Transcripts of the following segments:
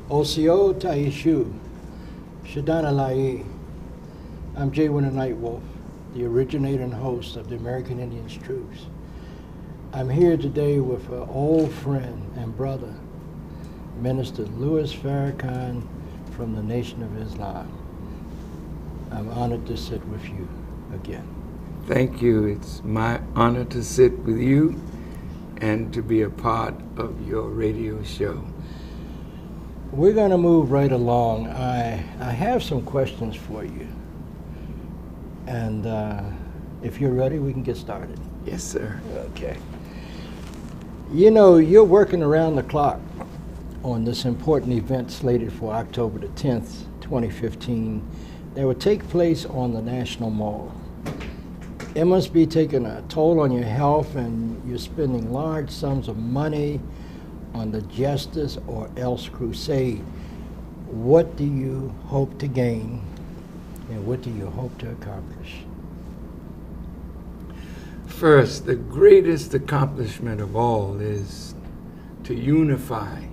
Osio Taishu, Shadana Lai. I'm Jay Winter Nightwolf, the originator and host of the American Indians Truths. I'm here today with an old friend and brother, Minister Louis Farrakhan from the Nation of Islam. I'm honored to sit with you again. Thank you. It's my honor to sit with you and to be a part of your radio show. We're going to move right along. I have some questions for you. And if you're ready, we can get started. Yes, sir. Okay. You know, you're working around the clock on this important event slated for October the 10th, 2015, that will take place on the National Mall. It must be taking a toll on your health, and you're spending large sums of money on the Justice or Else crusade. What do you hope to gain, and what do you hope to accomplish? First, the greatest accomplishment of all is to unify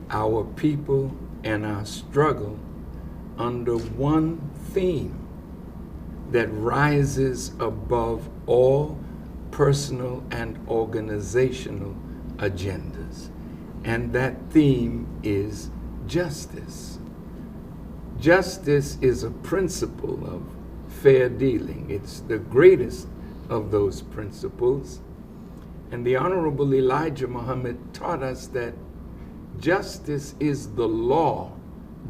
our people and our struggle under one theme that rises above all personal and organizational agendas. And that theme is justice. Justice is a principle of fair dealing. It's the greatest of those principles. And the Honorable Elijah Muhammad taught us that justice is the law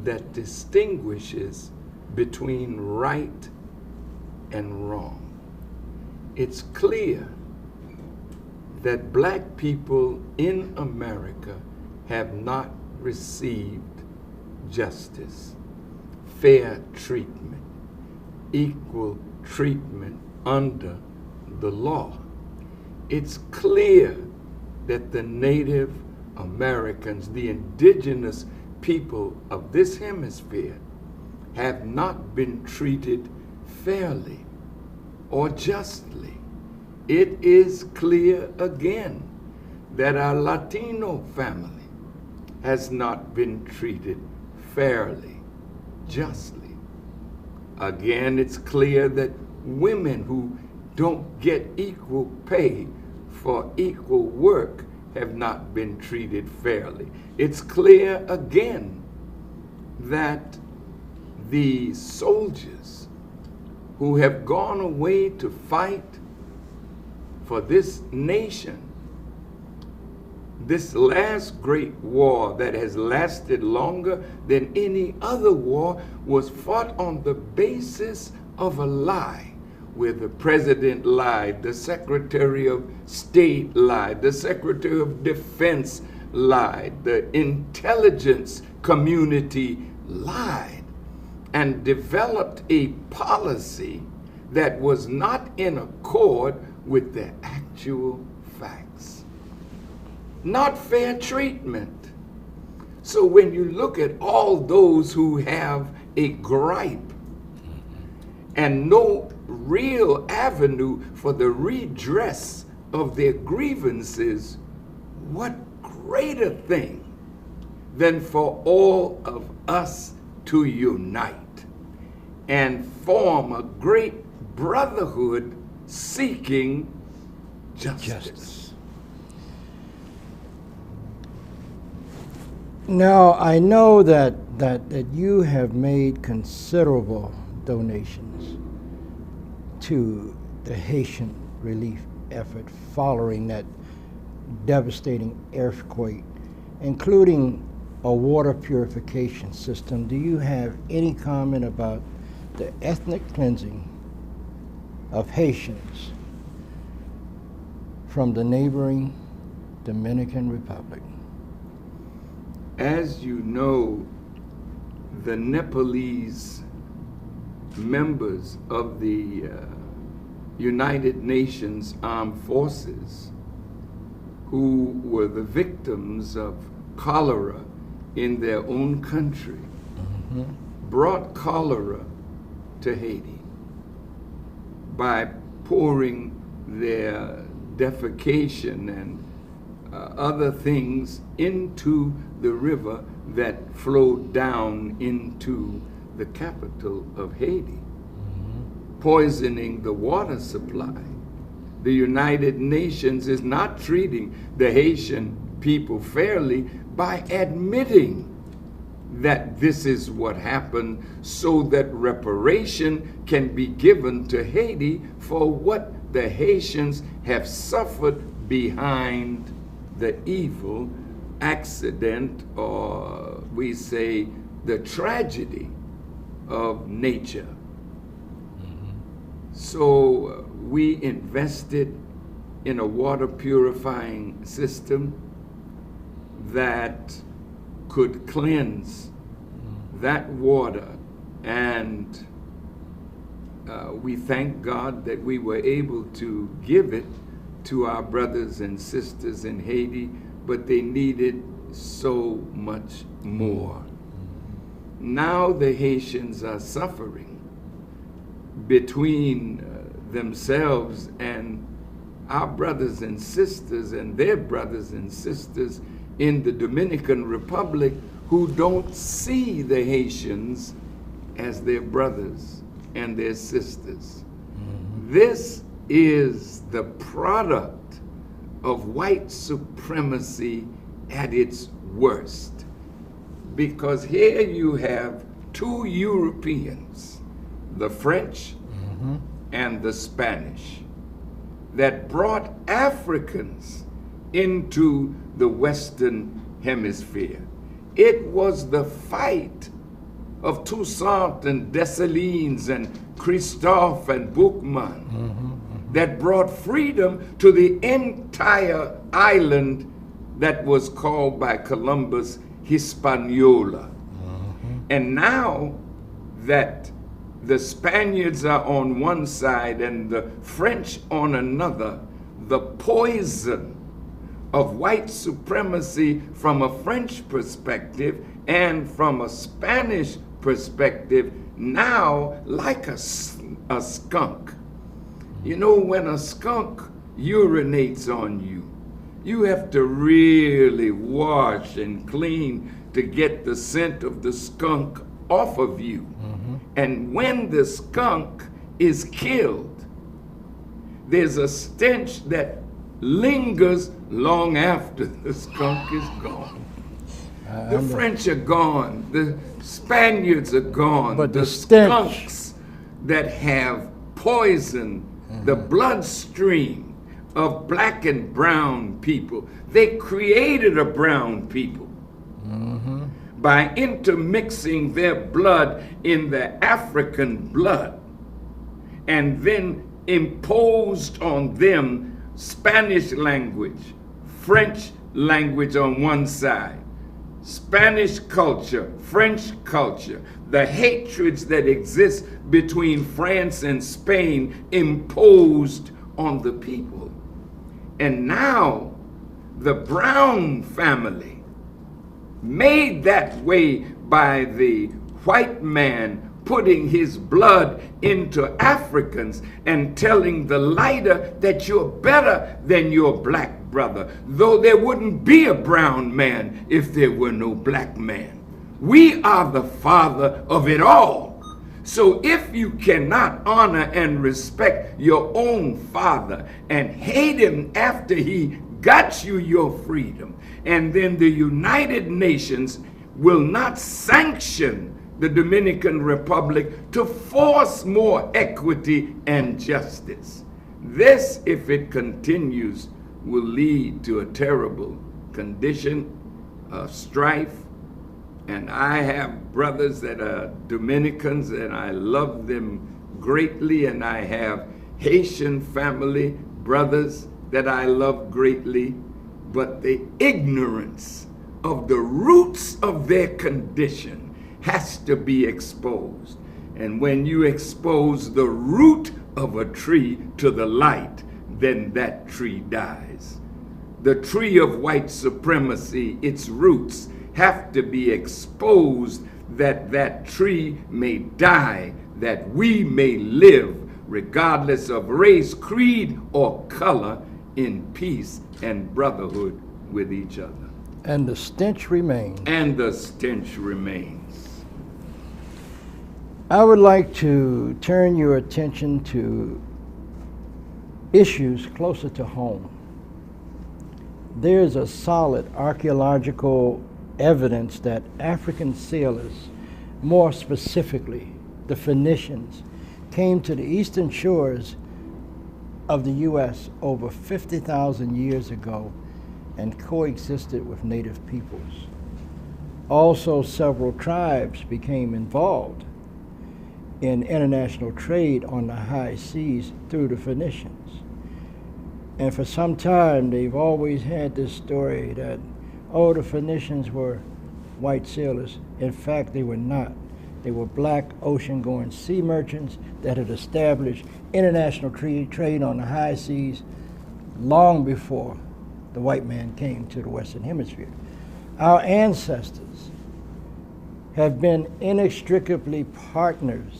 that distinguishes between right and wrong. It's clear that black people in America have not received justice, fair treatment, equal treatment under the law. It's clear that the Native Americans, the indigenous people of this hemisphere, have not been treated fairly or justly. It is clear again that our Latino family has not been treated fairly, justly. Again, it's clear that women who don't get equal pay for equal work have not been treated fairly. It's clear again that the soldiers who have gone away to fight for this nation, this last great war that has lasted longer than any other war, was fought on the basis of a lie, where the president lied, the Secretary of State lied, the Secretary of Defense lied, the intelligence community lied, and developed a policy that was not in accord with the actual facts. Not fair treatment. So when you look at all those who have a gripe and no real avenue for the redress of their grievances, what greater thing than for all of us to unite and form a great brotherhood seeking justice. Now, I know that you have made considerable donations to the Haitian relief effort following that devastating earthquake, including a water purification system. Do you have any comment about the ethnic cleansing of Haitians from the neighboring Dominican Republic? As you know, the Nepalese members of the United Nations Armed Forces, who were the victims of cholera in their own country, brought cholera to Haiti by pouring their defecation and other things into the river that flowed down into the capital of Haiti, poisoning the water supply. The United Nations is not treating the Haitian people fairly by admitting that this is what happened, so that reparation can be given to Haiti for what the Haitians have suffered behind the evil accident, or we say the tragedy of nature. So we invested in a water purifying system that could cleanse that water, and we thank God that we were able to give it to our brothers and sisters in Haiti, but they needed so much more. Now the Haitians are suffering between themselves and our brothers and sisters and their brothers and sisters in the Dominican Republic, who don't see the Haitians as their brothers and their sisters. This is the product of white supremacy at its worst. Because here you have two Europeans, the French and the Spanish, that brought Africans into the Western Hemisphere. It was the fight of Toussaint and Dessalines and Christophe and Boukman that brought freedom to the entire island that was called by Columbus Hispaniola. And now that the Spaniards are on one side and the French on another, the poison of white supremacy from a French perspective and from a Spanish perspective, now like a skunk. You know, when a skunk urinates on you, you have to really wash and clean to get the scent of the skunk off of you. And when the skunk is killed, there's a stench that lingers long after the skunk is gone. The French are gone, the Spaniards are gone, but the skunks that have poisoned the bloodstream of black and brown people. They created a brown people by intermixing their blood in the African blood, and then imposed on them Spanish language, French language on one side, Spanish culture, French culture, the hatreds that exist between France and Spain imposed on the people. And now the Brown family, made that way by the white man putting his blood into Africans and telling the lighter that you're better than your black brother, though there wouldn't be a brown man if there were no black man. We are the father of it all. So if you cannot honor and respect your own father and hate him after he got you your freedom, and then the United Nations will not sanction the Dominican Republic to force more equity and justice. This, if it continues, will lead to a terrible condition of strife. And I have brothers that are Dominicans, and I love them greatly, and I have Haitian family brothers that I love greatly, but the ignorance of the roots of their condition has to be exposed. And when you expose the root of a tree to the light, then that tree dies. The tree of white supremacy, its roots have to be exposed, that that tree may die, that we may live, regardless of race, creed, or color, in peace and brotherhood with each other. And the stench remains. And the stench remains. I would like to turn your attention to issues closer to home. There's a solid archaeological evidence that African sailors, more specifically the Phoenicians, came to the eastern shores of the U.S. over 50,000 years ago and coexisted with native peoples. Also, several tribes became involved in international trade on the high seas through the Phoenicians. And for some time, they've always had this story that, oh, the Phoenicians were white sailors. In fact, they were not. They were black ocean-going sea merchants that had established international trade on the high seas long before the white man came to the Western Hemisphere. Our ancestors have been inextricably partnered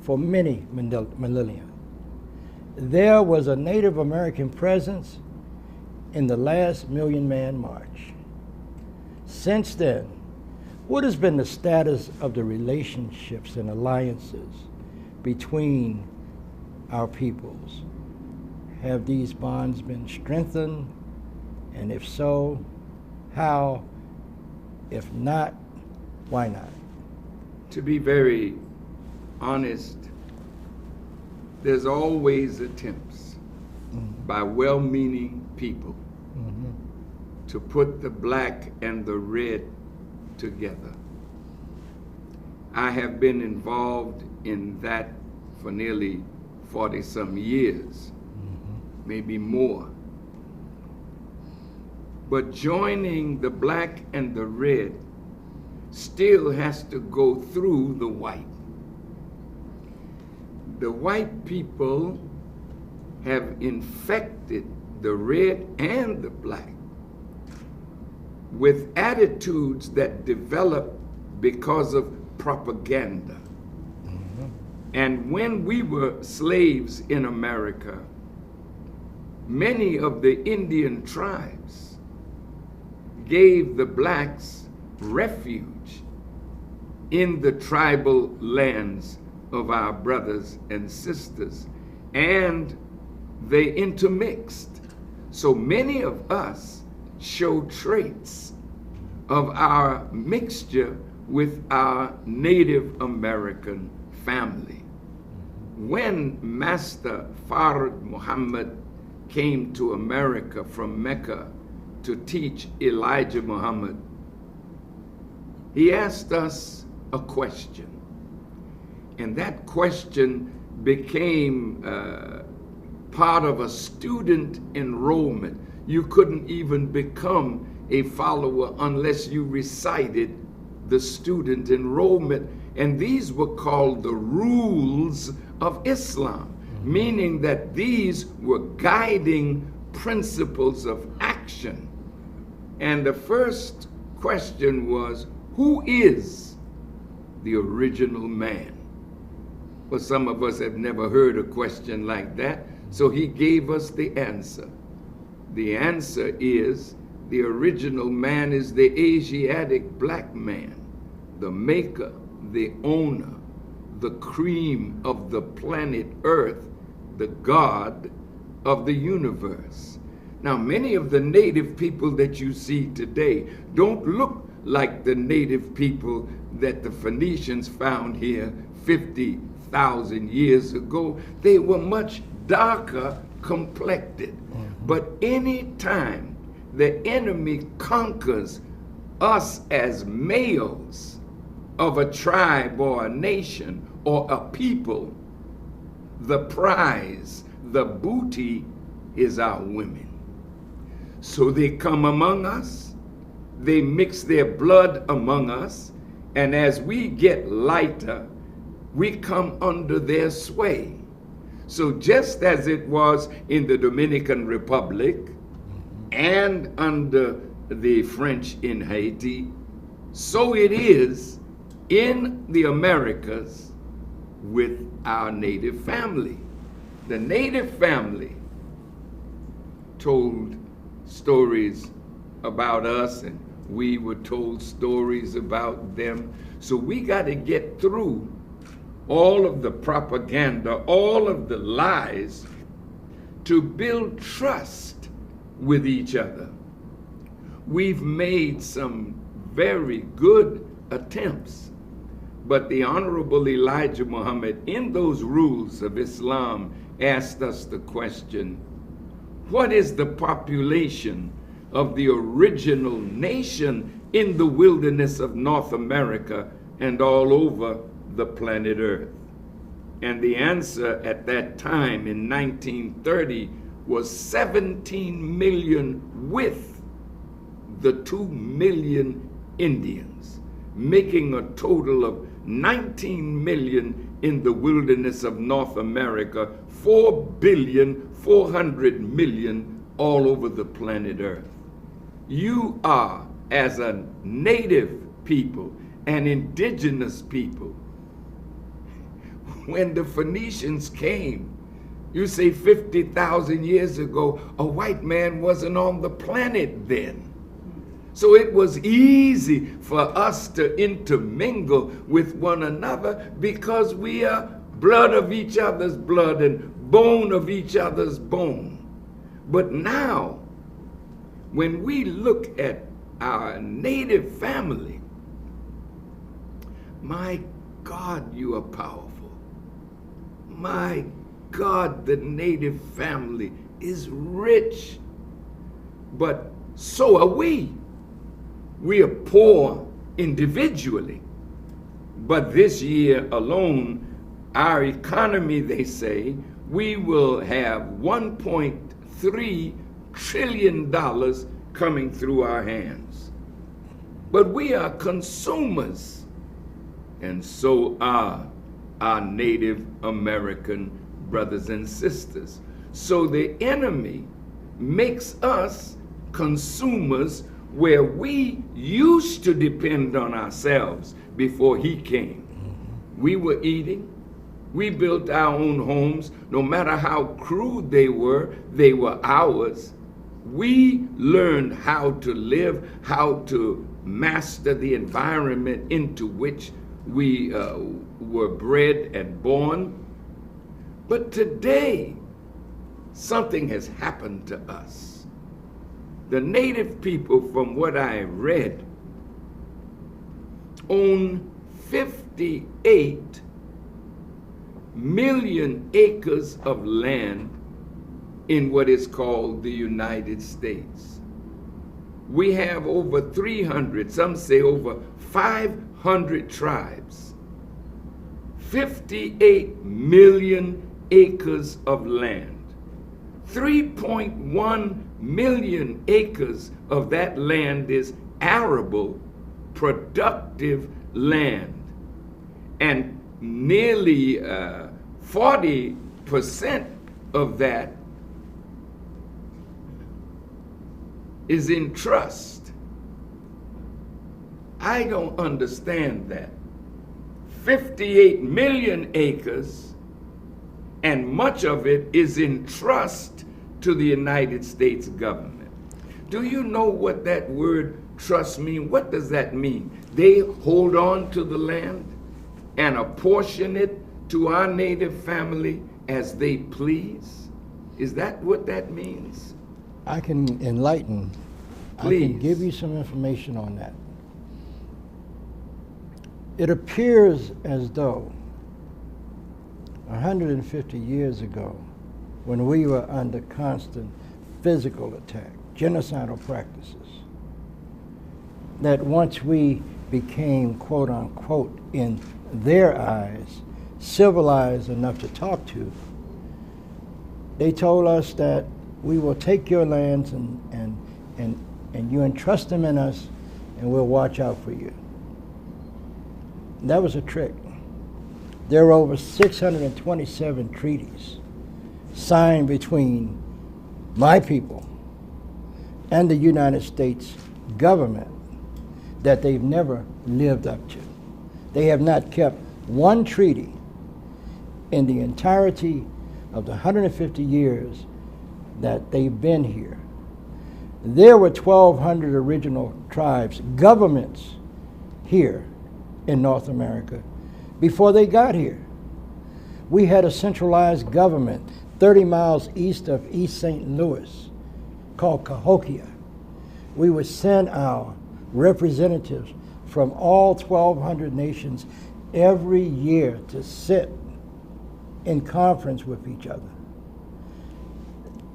for many millennia. There was a Native American presence in the last Million Man March. Since then, what has been the status of the relationships and alliances between our peoples? Have these bonds been strengthened? And if so, how? If not, why not? To be very honest, there's always attempts by well-meaning people to put the black and the red together. I have been involved in that for nearly 40-some years, maybe more. But joining the black and the red still has to go through the white. The white people have infected the red and the black with attitudes that develop because of propaganda. And when we were slaves in America, many of the Indian tribes gave the blacks refuge in the tribal lands of our brothers and sisters, and they intermixed. So many of us show traits of our mixture with our Native American family. When Master Fard Muhammad came to America from Mecca to teach Elijah Muhammad, he asked us a question. And that question became part of a student enrollment. You couldn't even become a follower unless you recited the student enrollment. And these were called the rules of Islam, meaning that these were guiding principles of action. And the first question was, who is the original man? Well, some of us have never heard a question like that, so he gave us the answer. The answer is, the original man is the Asiatic black man, the maker, the owner, the cream of the planet Earth, the God of the universe. Now, many of the native people that you see today don't look like the native people that the Phoenicians found here 50,000 years ago. They were much darker complected. But any time the enemy conquers us as males of a tribe or a nation or a people, the prize, the booty is our women. So they come among us, they mix their blood among us, and as we get lighter, we come under their sway. So just as it was in the Dominican Republic and under the French in Haiti, so it is in the Americas with our native family. The native family told stories about us, and we were told stories about them. So we got to get through all of the propaganda, all of the lies, to build trust with each other. We've made some very good attempts, but the Honorable Elijah Muhammad, in those rules of Islam, asked us the question, what is the population of the original nation in the wilderness of North America and all over the planet Earth? And the answer at that time in 1930 was 17 million with the 2 million Indians, making a total of 19 million in the wilderness of North America, 4,400,000,000 all over the planet Earth. You are, as a native people, an indigenous people. When the Phoenicians came, you say 50,000 years ago, a white man wasn't on the planet then. So it was easy for us to intermingle with one another because we are blood of each other's blood and bone of each other's bone. But now, when we look at our native family, my God, you are powerful. My God, the native family is rich, but so are we. We are poor individually, but this year alone, our economy, they say, we will have $1.3 trillion coming through our hands. But we are consumers, and so are our Native American brothers and sisters. So the enemy makes us consumers where we used to depend on ourselves before he came. We were eating, we built our own homes, no matter how crude they were ours. We learned how to live, how to master the environment into which we were bred and born. But today, something has happened to us. The native people, from what I read, own 58 million acres of land in what is called the United States. We have over 300, some say over 500 tribes, 58 million acres of land. 3.1 million acres of that land is arable, productive land. And nearly 40% of that is in trust. I don't understand that. 58 million acres, and much of it is in trust to the United States government. Do you know what that word trust means? What does that mean? They hold on to the land and apportion it to our native family as they please? Is that what that means? I can enlighten. Please. I can give you some information on that. It appears as though 150 years ago, when we were under constant physical attack, genocidal practices, that once we became, quote unquote, in their eyes, civilized enough to talk to, they told us that we will take your lands and you entrust them in us, and we'll watch out for you. That was a trick. There were over 627 treaties signed between my people and the United States government that they've never lived up to. They have not kept one treaty in the entirety of the 150 years that they've been here. There were 1,200 original tribes, governments here in North America before they got here. We had a centralized government 30 miles east of East St. Louis called Cahokia. We would send our representatives from all 1,200 nations every year to sit in conference with each other.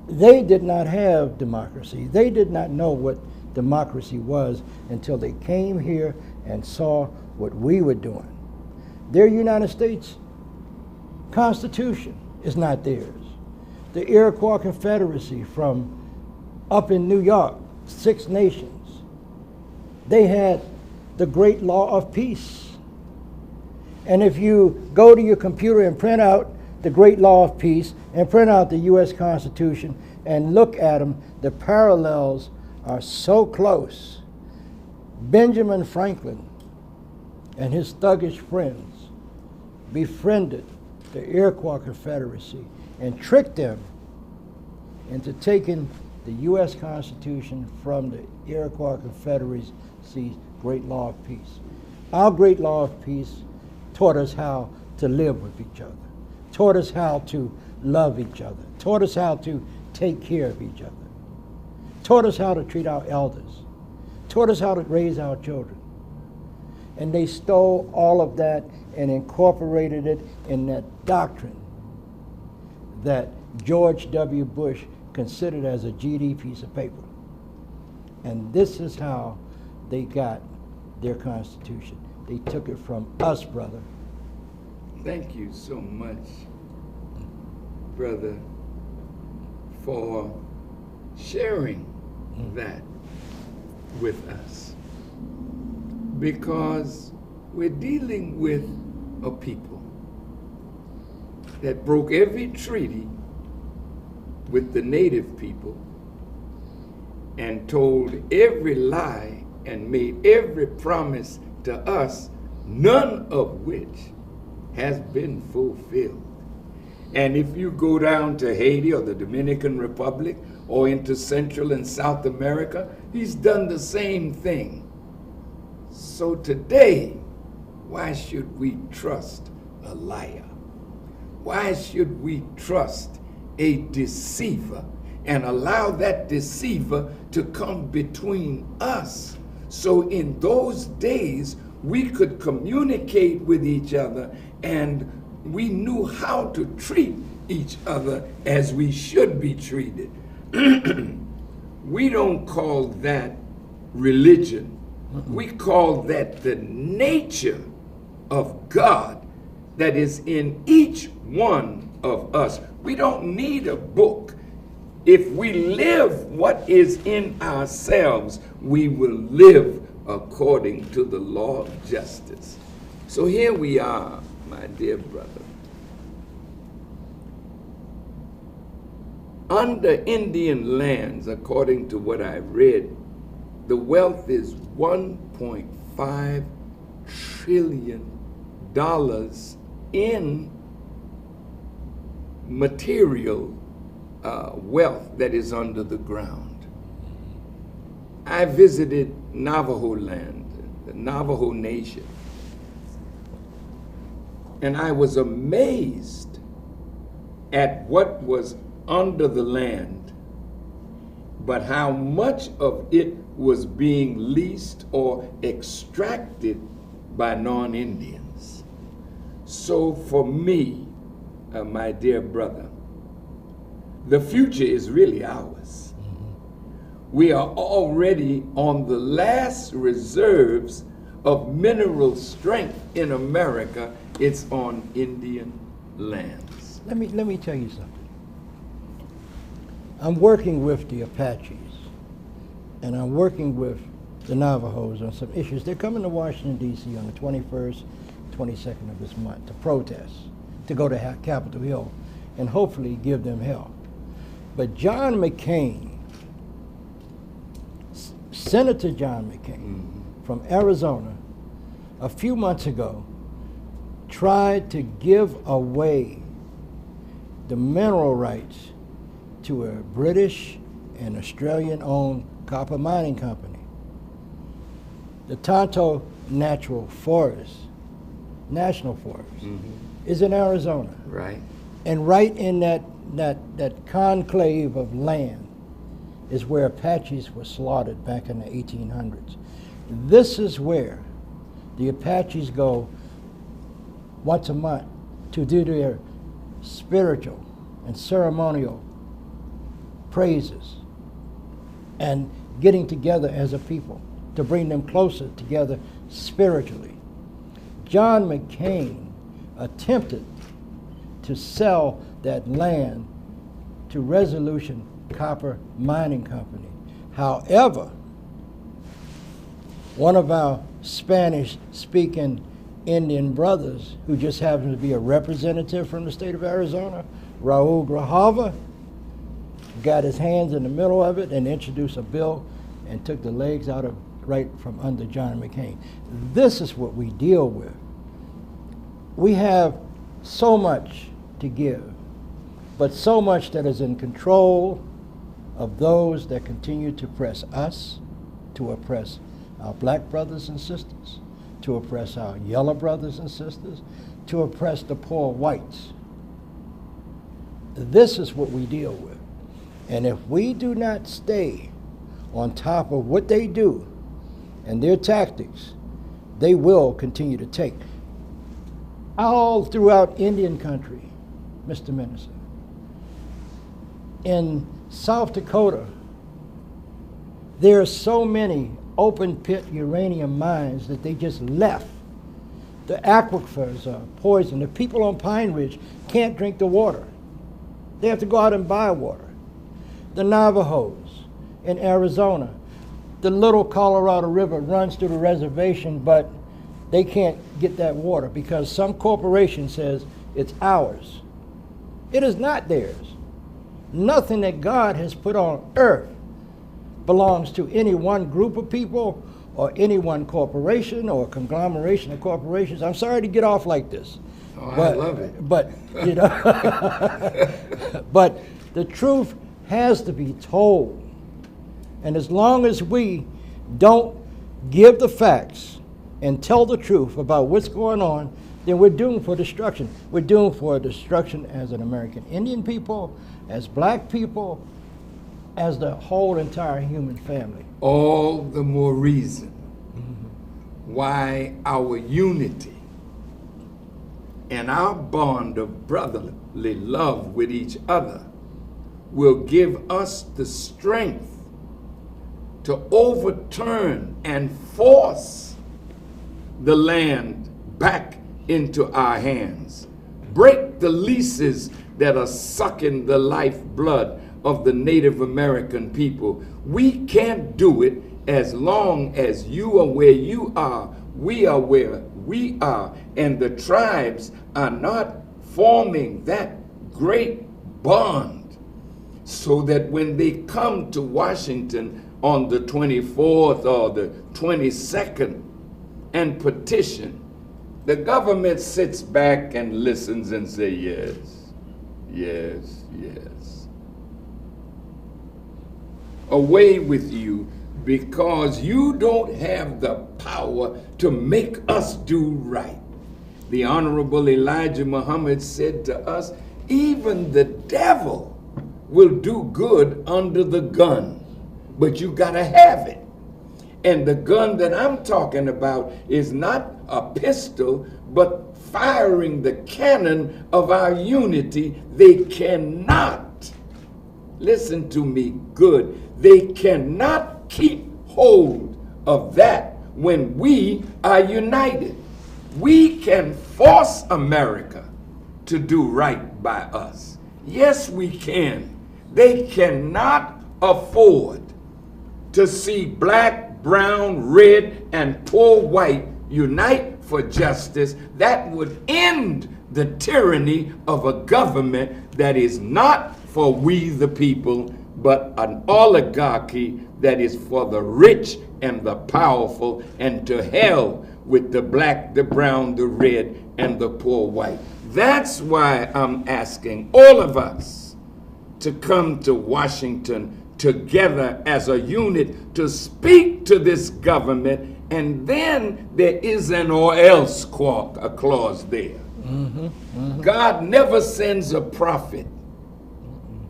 They did not have democracy. They did not know what democracy was until they came here and saw what we were doing. Their United States Constitution is not theirs. The Iroquois Confederacy from up in New York, 6 nations, they had the Great Law of Peace. And if you go to your computer and print out the Great Law of Peace and print out the U.S. Constitution and look at them, the parallels are so close. Benjamin Franklin and his thuggish friends befriended the Iroquois Confederacy and tricked them into taking the U.S. Constitution from the Iroquois Confederacy's Great Law of Peace. Our Great Law of Peace taught us how to live with each other, taught us how to love each other, taught us how to take care of each other, taught us how to treat our elders, taught us how to raise our children. And they stole all of that and incorporated it in that doctrine that George W. Bush considered as a GD piece of paper. And this is how they got their Constitution. They took it from us, brother. Thank you so much, brother, for sharing that with us. Because we're dealing with a people that broke every treaty with the native people and told every lie and made every promise to us, none of which has been fulfilled. And if you go down to Haiti or the Dominican Republic or into Central and South America, he's done the same thing. So today, why should we trust a liar? Why should we trust a deceiver and allow that deceiver to come between us? So in those days, we could communicate with each other and we knew how to treat each other as we should be treated. We don't call that religion. We call that the nature of God that is in each one of us. We don't need a book. If we live what is in ourselves, we will live according to the law of justice. So here we are, my dear brother. Under Indian lands, according to what I read, the wealth is $1.5 trillion in material wealth that is under the ground. I visited Navajo land, the Navajo Nation, and I was amazed at what was under the land, but how much of it was being leased or extracted by non-Indians. So for me, my dear brother, the future is really ours. We are already on the last reserves of mineral strength in America. It's on Indian lands. Let me tell you something. I'm working with the Apaches, and I'm working with the Navajos on some issues. They're coming to Washington, D.C. on the 21st, 22nd of this month to protest, to go to Capitol Hill, and hopefully give them help. But John McCain, Senator John McCain from Arizona, a few months ago, tried to give away the mineral rights to a British and Australian-owned Copper Mining Company. The Tonto National Forest is in Arizona. Right. And right in that conclave of land is where Apaches were slaughtered back in the 1800s. This is where the Apaches go once a month to do their spiritual and ceremonial praises and getting together as a people to bring them closer together spiritually. John McCain attempted to sell that land to Resolution Copper Mining Company. However, one of our Spanish-speaking Indian brothers, who just happens to be a representative from the state of Arizona, Raul Grijalva, got his hands in the middle of it and introduced a bill and took the legs out of right from under John McCain. This is what we deal with. We have so much to give, but so much that is in control of those that continue to oppress us, to oppress our black brothers and sisters, to oppress our yellow brothers and sisters, to oppress the poor whites. This is what we deal with. And if we do not stay on top of what they do and their tactics, they will continue to take. All throughout Indian country, Mr. Minister, in South Dakota, there are so many open pit uranium mines that they just left. The aquifers are poisoned. The people on Pine Ridge can't drink the water. They have to go out and buy water. The Navajos in Arizona, the little Colorado River runs through the reservation, but they can't get that water because some corporation says it's ours. It is not theirs. Nothing that God has put on earth belongs to any one group of people or any one corporation or conglomeration of corporations. I'm sorry to get off like this. Oh, I love it. But, you know, but the truth has to be told. And as long as we don't give the facts and tell the truth about what's going on, then we're doomed for destruction. We're doomed for destruction as an American Indian people, as black people, as the whole entire human family. All the more reason why our unity and our bond of brotherly love with each other will give us the strength to overturn and force the land back into our hands. Break the leases that are sucking the lifeblood of the Native American people. We can't do it as long as you are where you are, we are where we are, and the tribes are not forming that great bond so that when they come to Washington on the 24th or the 22nd and petition, the government sits back and listens and say, yes, yes, yes. Away with you, because you don't have the power to make us do right. The Honorable Elijah Muhammad said to us, even the devil will do good under the gun, but you gotta have it. And the gun that I'm talking about is not a pistol, but firing the cannon of our unity. They cannot, listen to me good, they cannot keep hold of that when we are united. We can force America to do right by us. Yes, we can. They cannot afford to see black, brown, red, and poor white unite for justice. That would end the tyranny of a government that is not for we the people, but an oligarchy that is for the rich and the powerful, and to hell with the black, the brown, the red, and the poor white. That's why I'm asking all of us to come to Washington together as a unit to speak to this government, and then there is an or else clause there. God never sends a prophet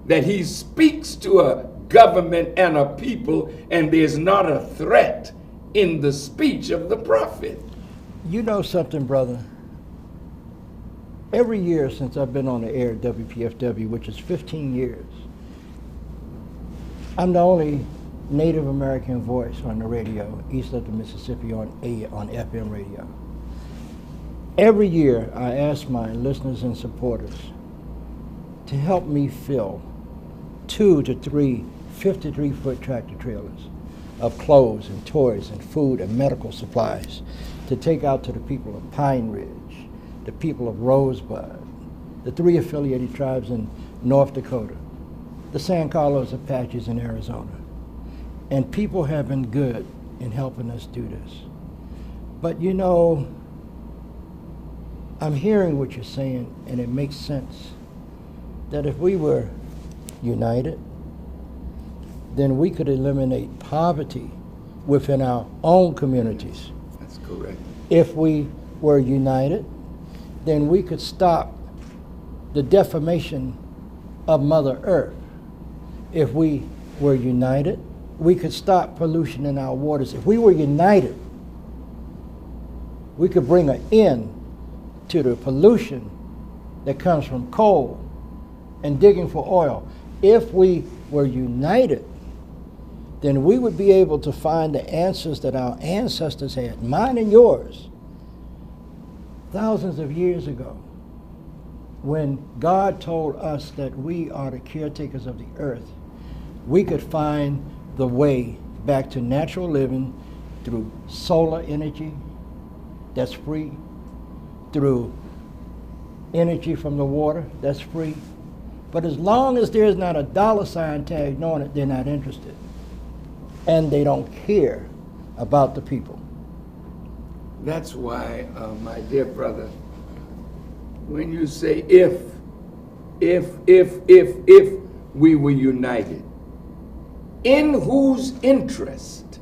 that he speaks to a government and a people and there's not a threat in the speech of the prophet. You know something, brother? Every year since I've been on the air at WPFW, which is 15 years, I'm the only Native American voice on the radio east of the Mississippi on FM radio. Every year I ask my listeners and supporters to help me fill 2 to 3 53-foot tractor trailers of clothes and toys and food and medical supplies to take out to the people of Pine Ridge, the people of Rosebud, the 3 affiliated tribes in North Dakota, the San Carlos Apaches in Arizona. And people have been good in helping us do this. But you know, I'm hearing what you're saying, and it makes sense that if we were united, then we could eliminate poverty within our own communities. That's correct. If we were united, then we could stop the defamation of Mother Earth. If we were united, we could stop pollution in our waters. If we were united, we could bring an end to the pollution that comes from coal and digging for oil. If we were united, then we would be able to find the answers that our ancestors had, mine and yours, thousands of years ago, when God told us that we are the caretakers of the earth. We could find the way back to natural living through solar energy that's free, through energy from the water that's free. But as long as there's not a $ tag on it, they're not interested. And they don't care about the people. That's why, my dear brother, when you say if we were united, in whose interest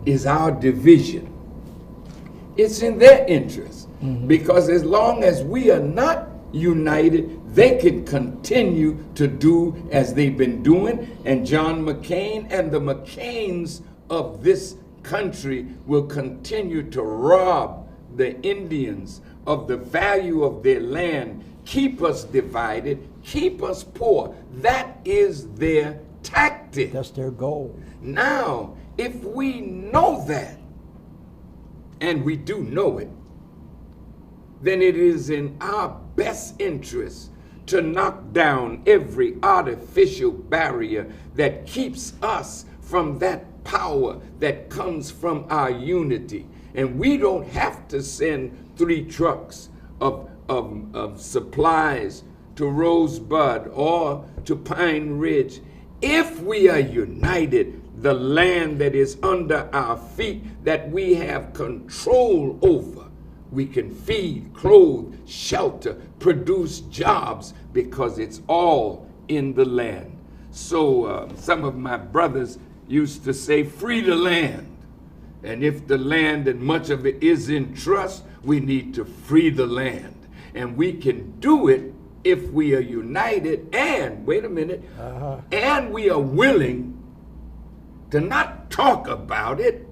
is our division? It's in their interest. Because as long as we are not united, they can continue to do as they've been doing, and John McCain and the McCains of this country will continue to rob the Indians of the value of their land, keep us divided, keep us poor. That is their tactic. That's their goal. Now, if we know that, and we do know it, then it is in our best interest to knock down every artificial barrier that keeps us from that power that comes from our unity. And we don't have to send 3 trucks of supplies to Rosebud or to Pine Ridge. If we are united, the land that is under our feet that we have control over, we can feed, clothe, shelter, produce jobs, because it's all in the land. So some of my brothers used to say, free the land. And if the land and much of it is in trust, we need to free the land. And we can do it if we are united and, wait a minute, and we are willing to not talk about it,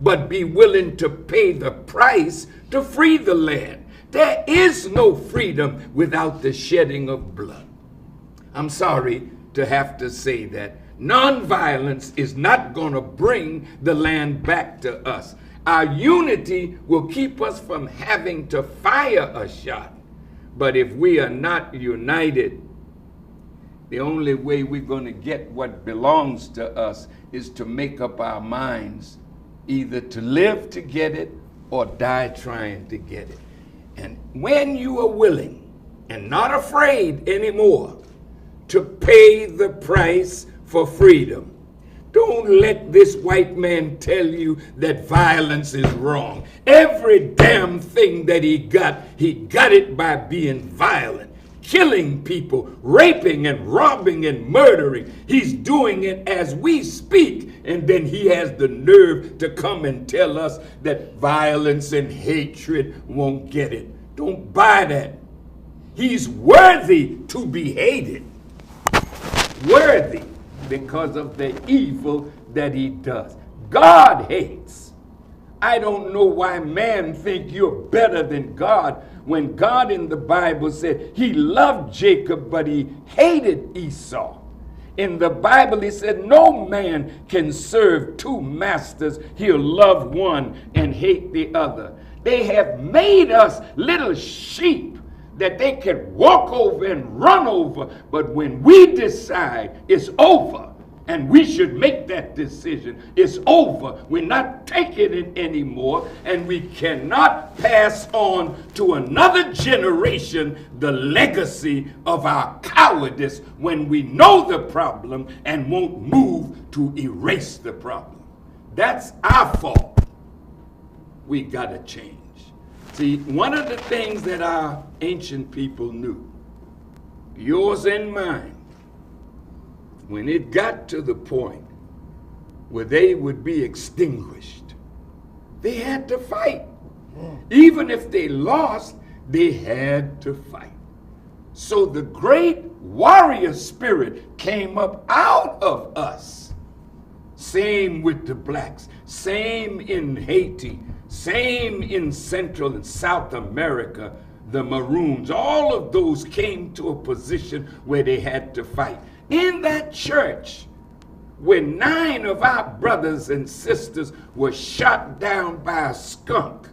but be willing to pay the price to free the land. There is no freedom without the shedding of blood. I'm sorry to have to say that. Nonviolence is not going to bring the land back to us. Our unity will keep us from having to fire a shot. But if we are not united, the only way we're going to get what belongs to us is to make up our minds either to live to get it or die trying to get it. And when you are willing and not afraid anymore to pay the price for freedom, don't let this white man tell you that violence is wrong. Every damn thing that he got it by being violent. killing people, raping and robbing and murdering. He's doing it as we speak. And then he has the nerve to come and tell us that violence and hatred won't get it. Don't buy that. He's worthy to be hated. Worthy because of the evil that he does. God hates. I don't know why man think you're better than God when God in the Bible said he loved Jacob, but he hated Esau. In the Bible, he said no man can serve two masters. He'll love one and hate the other. They have made us little sheep that they can walk over and run over. But when we decide it's over, and we should make that decision, it's over. We're not taking it anymore, and we cannot pass on to another generation the legacy of our cowardice when we know the problem and won't move to erase the problem. That's our fault. We gotta change. See, one of the things that our ancient people knew, yours and mine, when it got to the point where they would be extinguished, they had to fight. Even if they lost, they had to fight. So the great warrior spirit came up out of us. Same with the blacks, same in Haiti, same in Central and South America, the Maroons. All of those came to a position where they had to fight. In that church, where 9 of our brothers and sisters were shot down by a skunk,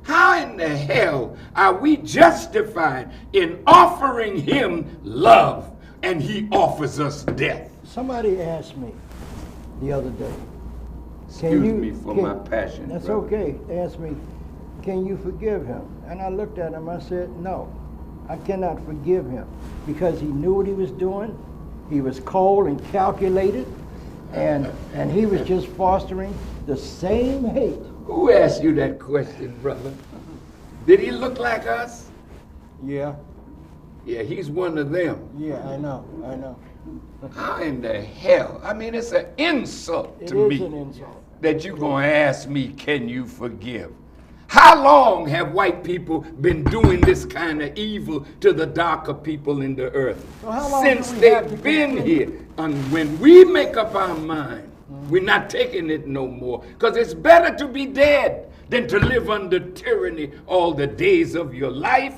how in the hell are we justified in offering him love and he offers us death? Somebody asked me the other day. Excuse me for my passion. That's brother. okay. They asked me, can you forgive him? And I looked at him, I said, no, I cannot forgive him because he knew what he was doing. He was cold and calculated, and he was just fostering the same hate. Who asked you that question, brother? Did he look like us? Yeah. Yeah, he's one of them. Yeah, I know. How in the hell? I mean, it's an insult to me It is an insult. that you're going to ask me, can you forgive? How long have white people been doing this kind of evil to the darker people in the earth? So how long Since do we have they've to been continue? here. And when we make up our mind, we're not taking it no more. Because it's better to be dead than to live under tyranny all the days of your life.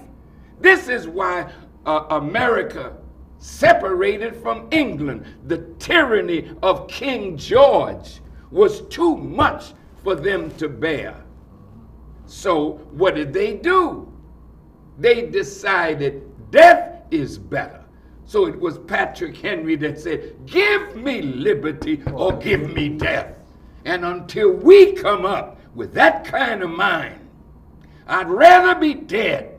This is why America separated from England. The tyranny of King George was too much for them to bear. So what did they do? They decided death is better. So it was Patrick Henry that said, give me liberty or give me death. And until we come up with that kind of mind, I'd rather be dead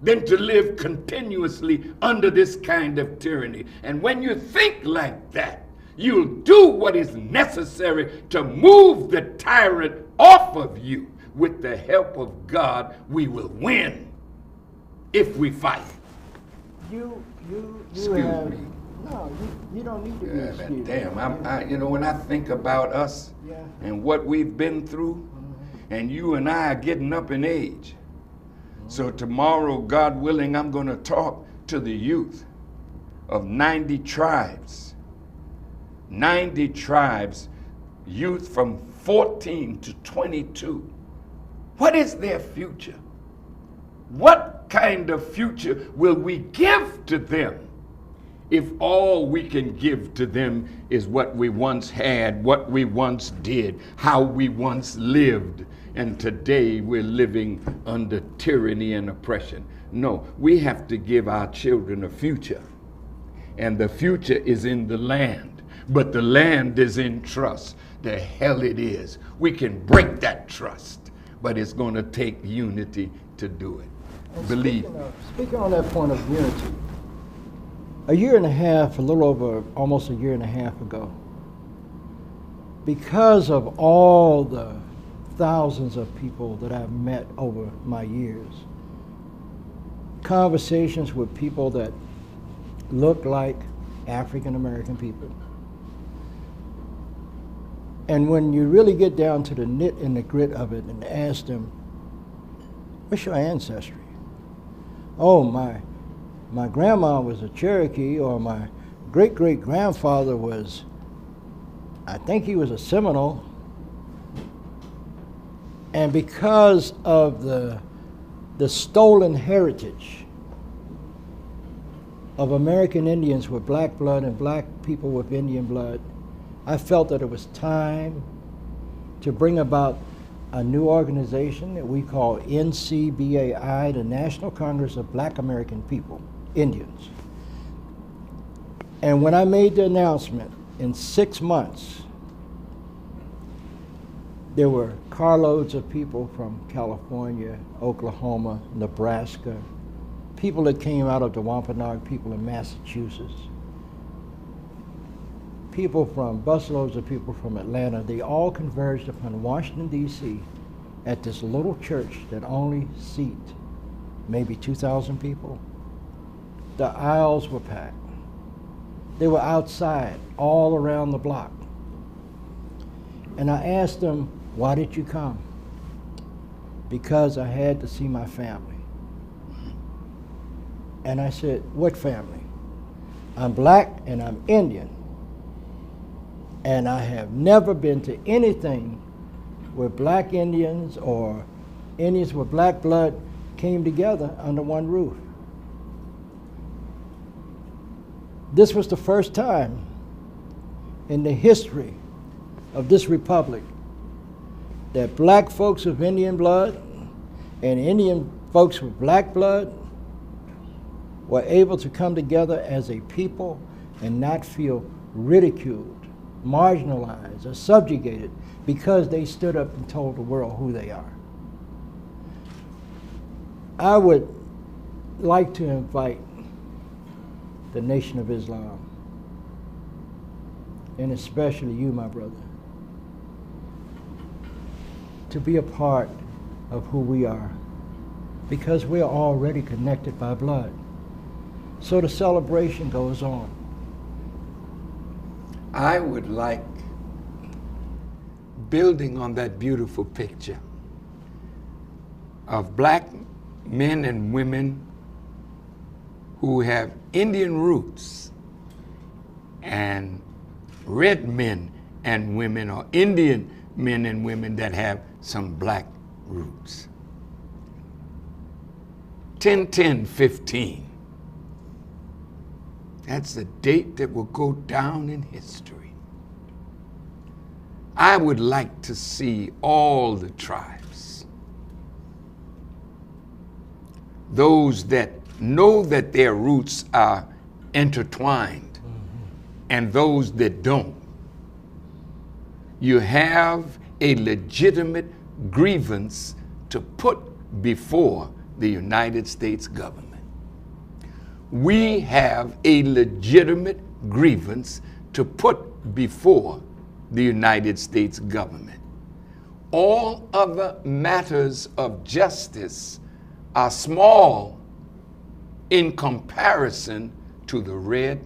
than to live continuously under this kind of tyranny. And when you think like that, you'll do what is necessary to move the tyrant off of you. With the help of God, we will win if we fight. You Excuse have, me. no, you don't need to be excused. Damn, you know, when I think about us and what we've been through, and you and I are getting up in age. So tomorrow, God willing, I'm going to talk to the youth of 90 tribes. 90 tribes, youth from 14 to 22. What is their future? What kind of future will we give to them if all we can give to them is what we once had, what we once did, how we once lived, and today we're living under tyranny and oppression? No, we have to give our children a future, and the future is in the land, but the land is in trust. The hell it is. We can break that trust, but it's going to take unity to do it. And Believe me. Speaking on that point of unity, a year and a half, a little over almost a year and a half ago, because of all the thousands of people that I've met over my years, conversations with people that look like African American people. And when you really get down to the nit and the grit of it and ask them, what's your ancestry? Oh, my grandma was a Cherokee, or my great-great-grandfather was, I think he was a Seminole. And because of the stolen heritage of American Indians with black blood and black people with Indian blood, I felt that it was time to bring about a new organization that we call NCBAI, the National Congress of Black American People, Indians. And when I made the announcement, in 6 months, there were carloads of people from California, Oklahoma, Nebraska, people that came out of the Wampanoag people in Massachusetts, people from busloads of people from Atlanta. They all converged upon Washington, D.C. at this little church that only seat maybe 2,000 people. The aisles were packed. They were outside all around the block. And I asked them, why did you come? Because I had to see my family. And I said, what family? I'm black and I'm Indian. And I have never been to anything where black Indians or Indians with black blood came together under one roof. This was the first time in the history of this republic that black folks with Indian blood and Indian folks with black blood were able to come together as a people and not feel ridiculed, marginalized, or subjugated because they stood up and told the world who they are. I would like to invite the Nation of Islam, and especially you, my brother, to be a part of who we are, because we are already connected by blood. So the celebration goes on. I would like, building on that beautiful picture of black men and women who have Indian roots and red men and women, or Indian men and women that have some black roots. 10/10/15. That's a date that will go down in history. I would like to see all the tribes, those that know that their roots are intertwined, and those that don't. You have a legitimate grievance to put before the United States government. We have a legitimate grievance to put before the United States government. All other matters of justice are small in comparison to the red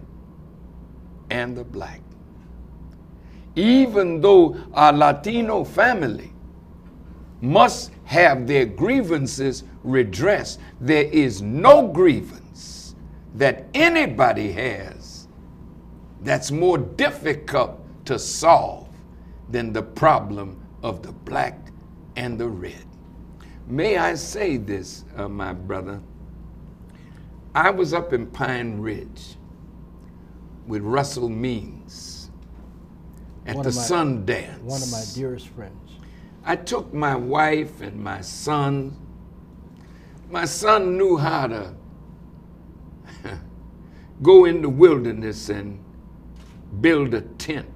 and the black. Even though our Latino family must have their grievances redressed, there is no grievance that anybody has that's more difficult to solve than the problem of the black and the red. May I say this, my brother? I was up in Pine Ridge with Russell Means at the Sundance. One of my dearest friends. I took my wife and my son. My son knew how to go in the wilderness and build a tent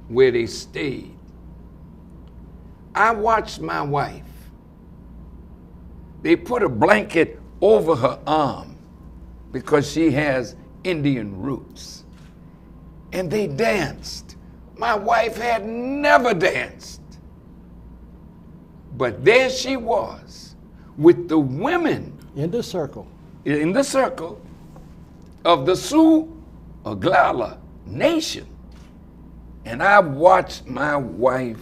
where they stayed. I watched my wife. They put a blanket over her arm because she has Indian roots. And they danced. My wife had never danced. But there she was with the women in the circle. in the circle of the Sioux Oglala Nation. And I watched my wife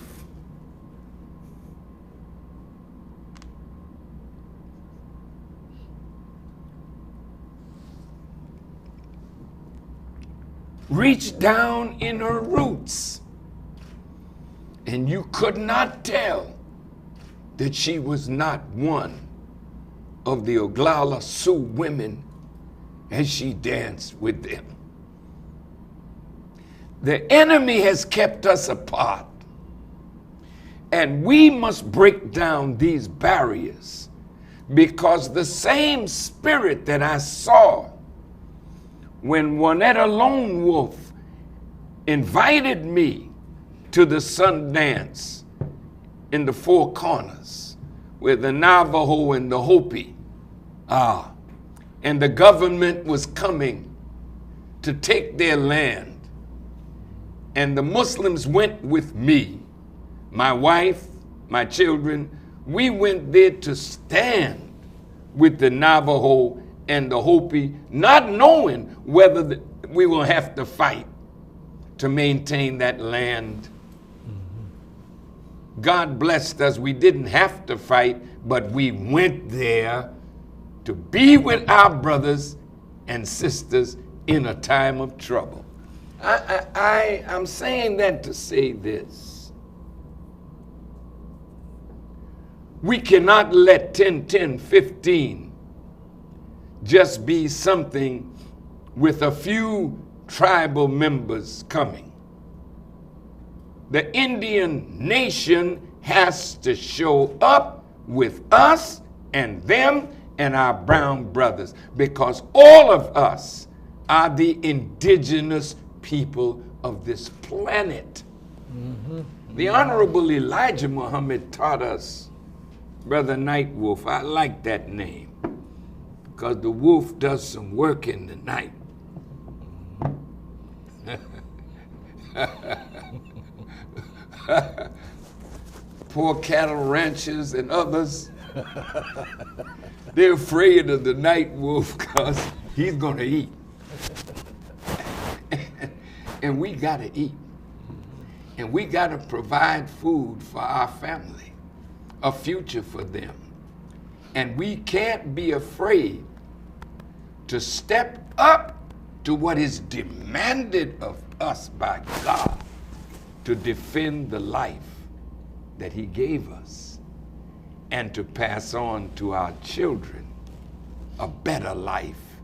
reach down in her roots, and you could not tell that she was not one of the Oglala Sioux women as she danced with them. The enemy has kept us apart, and we must break down these barriers, because the same spirit that I saw when Juanetta Lone Wolf invited me to the Sundance in the Four Corners with the Navajo and the Hopi, and the government was coming to take their land, and the Muslims went with me, my wife, my children. We went there to stand with the Navajo and the Hopi, not knowing whether we will have to fight to maintain that land. God blessed us. We didn't have to fight, but we went there to be with our brothers and sisters in a time of trouble. I'm saying that to say this. We cannot let 10, 10, 15 just be something with a few tribal members coming. The Indian nation has to show up with us and them and our brown brothers, because all of us are the indigenous people of this planet. The Honorable Elijah Muhammad taught us, Brother Night Wolf, I like that name, because the wolf does some work in the night. Poor cattle ranchers and others, they're afraid of the night wolf because he's going to eat. And we got to eat. And we got to provide food for our family, a future for them. And we can't be afraid to step up to what is demanded of us by God, to defend the life that he gave us and to pass on to our children a better life,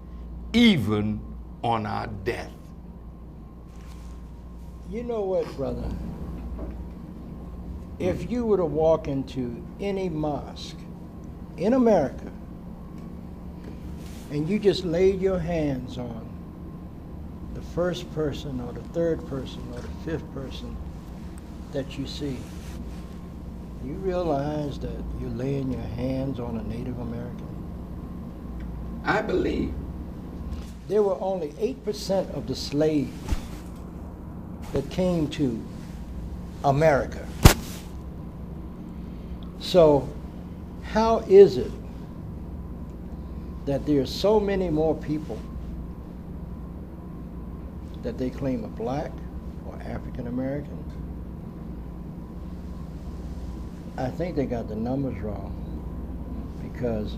even on our death. You know what, brother? If you were to walk into any mosque in America and you just laid your hands on the first person or the third person or the fifth person that you see, you realize that you're laying your hands on a Native American? I believe there were only 8% of the slaves that came to America. So how is it that there are so many more people that they claim are black or African American? I think they got the numbers wrong, because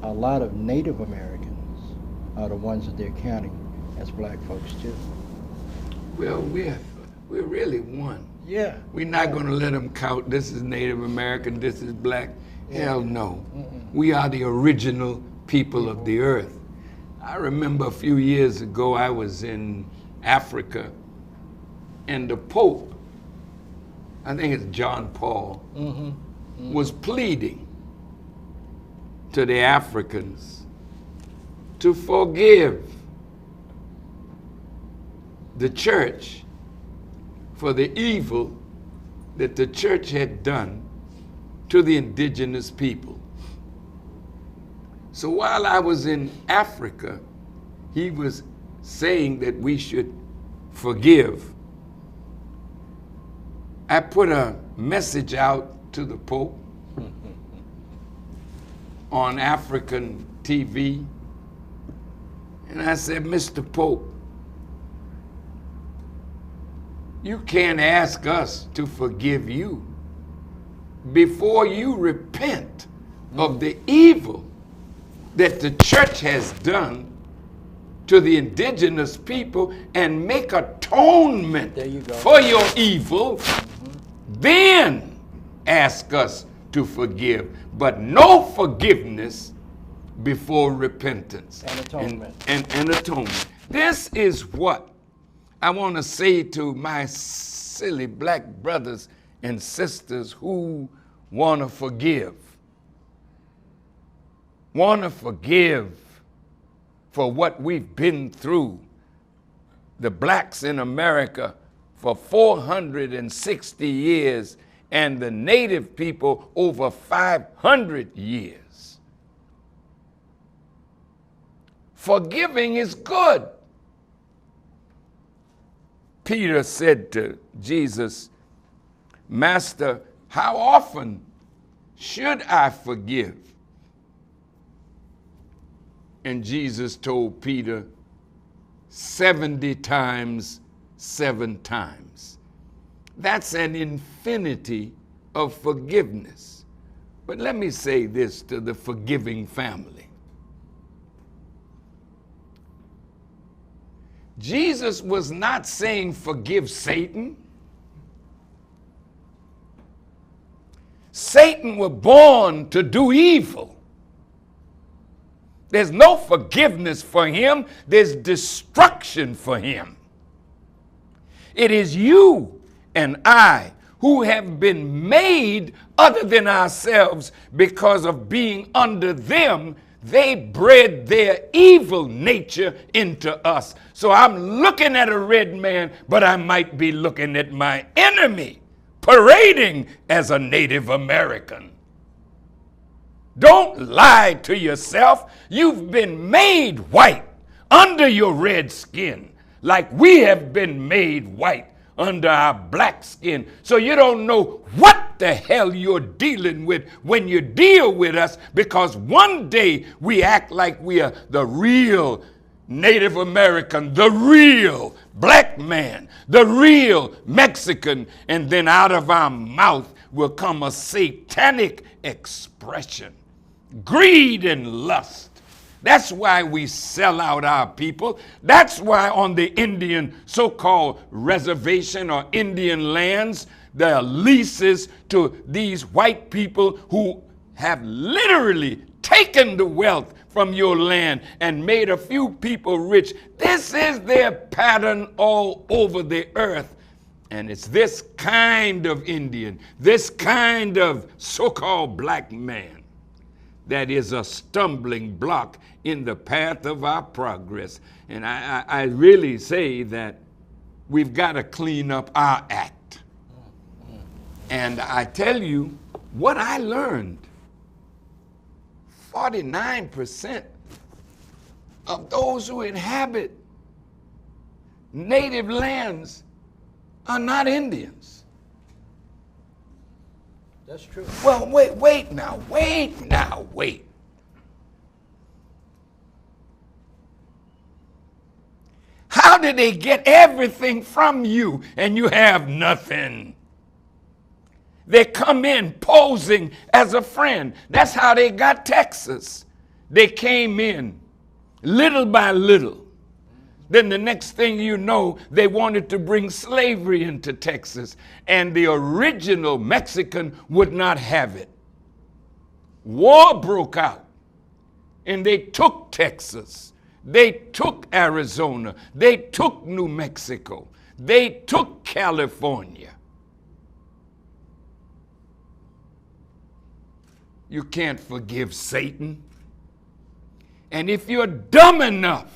a lot of Native Americans are the ones that they're counting as black folks too. Well, we're really one. Yeah. We're not going to let them count this is Native American, this is black. Hell no. We are the original people of the earth. I remember a few years ago I was in Africa, and the Pope, I think it's John Paul, was pleading to the Africans to forgive the church for the evil that the church had done to the indigenous people. So while I was in Africa, he was saying that we should forgive. I put a message out to the Pope on African TV, And I said, Mr. Pope, you can't ask us to forgive you before you repent of the evil that the church has done to the indigenous people and make atonement for your evil, then ask us to forgive. But no forgiveness before repentance and atonement. And atonement. This is what I want to say to my silly black brothers and sisters who want to forgive. Want to forgive for what we've been through, the blacks in America, for 460 years, and the native people over 500 years. Forgiving is good. Peter said to Jesus, Master, how often should I forgive? And Jesus told Peter, 70 times, 7 times. That's an infinity of forgiveness. But let me say this to the forgiving family. Jesus was not saying forgive Satan. Satan was born to do evil. There's no forgiveness for him. There's destruction for him. It is you and I who have been made other than ourselves because of being under them. They bred their evil nature into us. So I'm looking at a red man, but I might be looking at my enemy parading as a Native American. Don't lie to yourself. You've been made white under your red skin, like we have been made white under our black skin. So you don't know what the hell you're dealing with when you deal with us, because one day we act like we are the real Native American, the real black man, the real Mexican, and then out of our mouth will come a satanic expression. Greed and lust. That's why we sell out our people. That's why on the Indian so-called reservation or Indian lands, there are leases to these white people who have literally taken the wealth from your land and made a few people rich. This is their pattern all over the earth. And it's this kind of Indian, this kind of so-called black man that is a stumbling block in the path of our progress. And I really say that we've got to clean up our act. And I tell you what I learned. 49% of those who inhabit native lands are not Indians. That's true. Well, wait now. How did they get everything from you and you have nothing? They come in posing as a friend. That's how they got Texas. They came in little by little. Then the next thing you know, they wanted to bring slavery into Texas, and the original Mexican would not have it. War broke out, and they took Texas. They took Arizona. They took New Mexico. They took California. You can't forgive Satan. And if you're dumb enough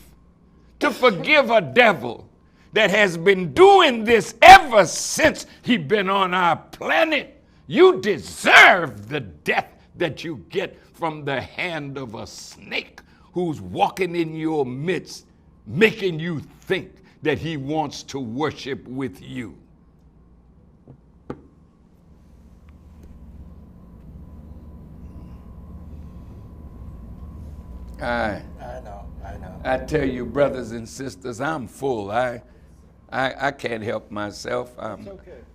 to forgive a devil that has been doing this ever since he's been on our planet, you deserve the death that you get from the hand of a snake who's walking in your midst, making you think that he wants to worship with you. I know. I tell you, brothers and sisters, I'm full. I can't help myself. I'm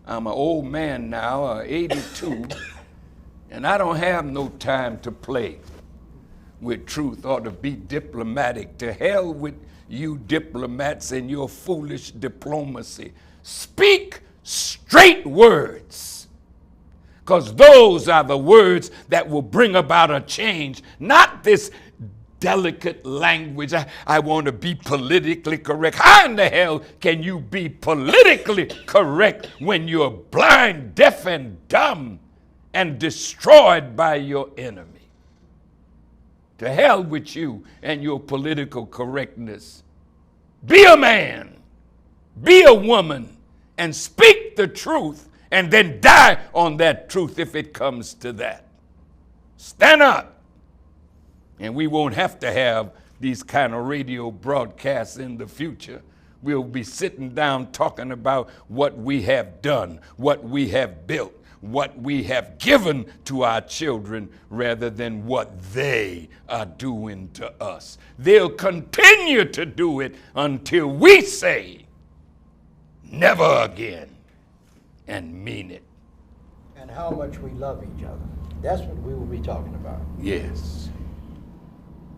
an old man now, 82, and I don't have no time to play with truth or to be diplomatic. To hell with you diplomats and your foolish diplomacy. Speak straight words, because those are the words that will bring about a change, not this delicate language. I want to be politically correct. How in the hell can you be politically correct when you're blind, deaf, and dumb and destroyed by your enemy? To hell with you and your political correctness. Be a man, be a woman, and speak the truth, and then die on that truth if it comes to that. Stand up, and we won't have to have these kind of radio broadcasts in the future. We'll be sitting down talking about what we have done, what we have built, what we have given to our children rather than what they are doing to us. They'll continue to do it until we say, never again, and mean it. And how much we love each other. That's what we will be talking about. Yes.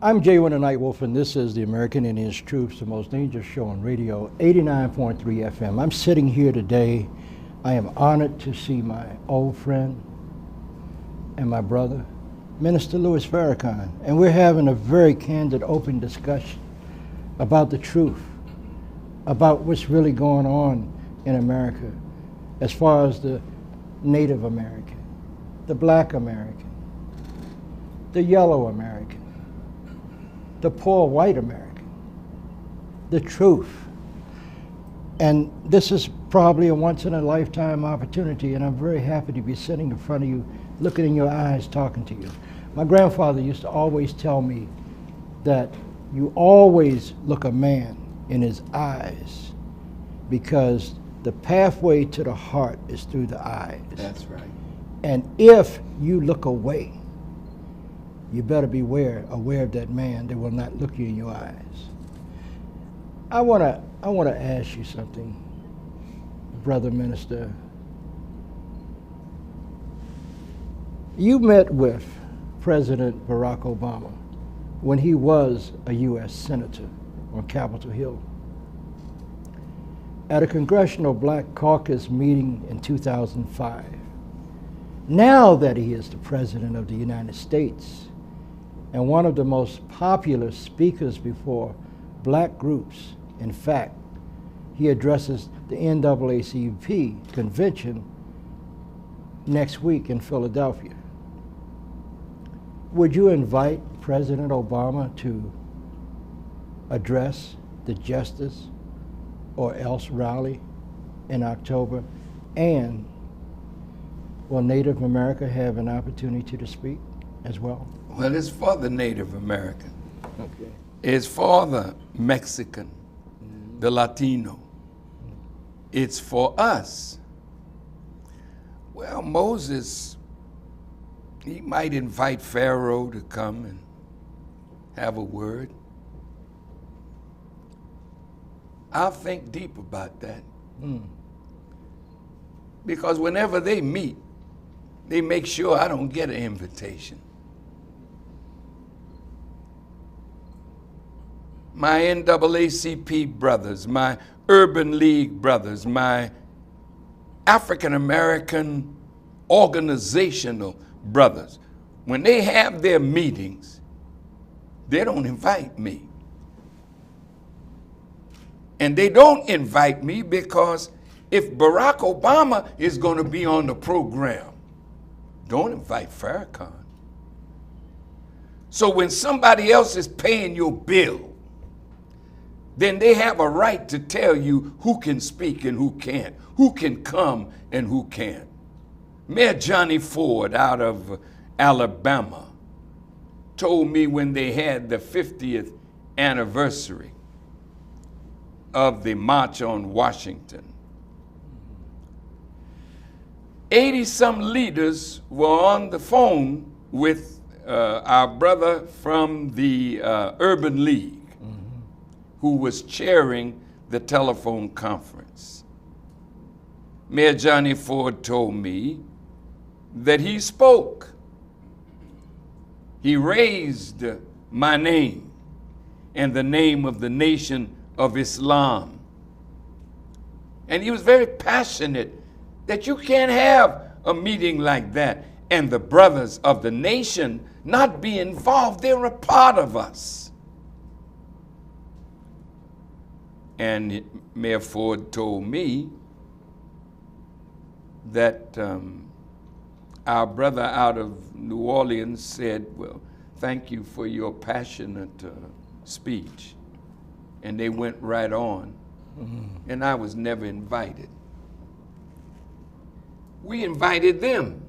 I'm Jay Winter Nightwolf, and this is the American Indians Troops, the most dangerous show on radio, 89.3 FM. I'm sitting here today. I am honored to see my old friend and my brother, Minister Louis Farrakhan, and we're having a very candid, open discussion about the truth, about what's really going on in America as far as the Native American, the Black American, the Yellow American, the poor white American, the truth. And this is probably a once-in-a-lifetime opportunity, and I'm very happy to be sitting in front of you, looking in your eyes, talking to you. My grandfather used to always tell me that you always look a man in his eyes, because the pathway to the heart is through the eyes. That's right. And if you look away, you better be aware of that man that will not look you in your eyes. I want to ask you something, Brother Minister. You met with President Barack Obama when he was a U.S. Senator on Capitol Hill. At a Congressional Black Caucus meeting in 2005. Now that he is the President of the United States and one of the most popular speakers before black groups, in fact, he addresses the NAACP convention next week in Philadelphia. Would you invite President Obama to address the Justice or Else rally in October? And will Native America have an opportunity to speak as well? Well, it's for the Native American. Okay. It's for the Mexican, the Latino. It's for us. Well, Moses, he might invite Pharaoh to come and have a word. I'll think deep about that. Because whenever they meet, they make sure I don't get an invitation. My NAACP brothers, my Urban League brothers, my African American organizational brothers, when they have their meetings, they don't invite me. And they don't invite me because if Barack Obama is going to be on the program, don't invite Farrakhan. So when somebody else is paying your bill, then they have a right to tell you who can speak and who can't, who can come and who can't. Mayor Johnny Ford out of Alabama told me when they had the 50th anniversary of the March on Washington, 80-some leaders were on the phone with our brother from the Urban League. who was chairing the telephone conference. Mayor Johnny Ford told me that he spoke. He raised my name and the name of the Nation of Islam. And he was very passionate that you can't have a meeting like that and the brothers of the nation not be involved. They're a part of us. And Mayor Ford told me that our brother out of New Orleans said, well, thank you for your passionate speech. And they went right on. Mm-hmm. And I was never invited. We invited them.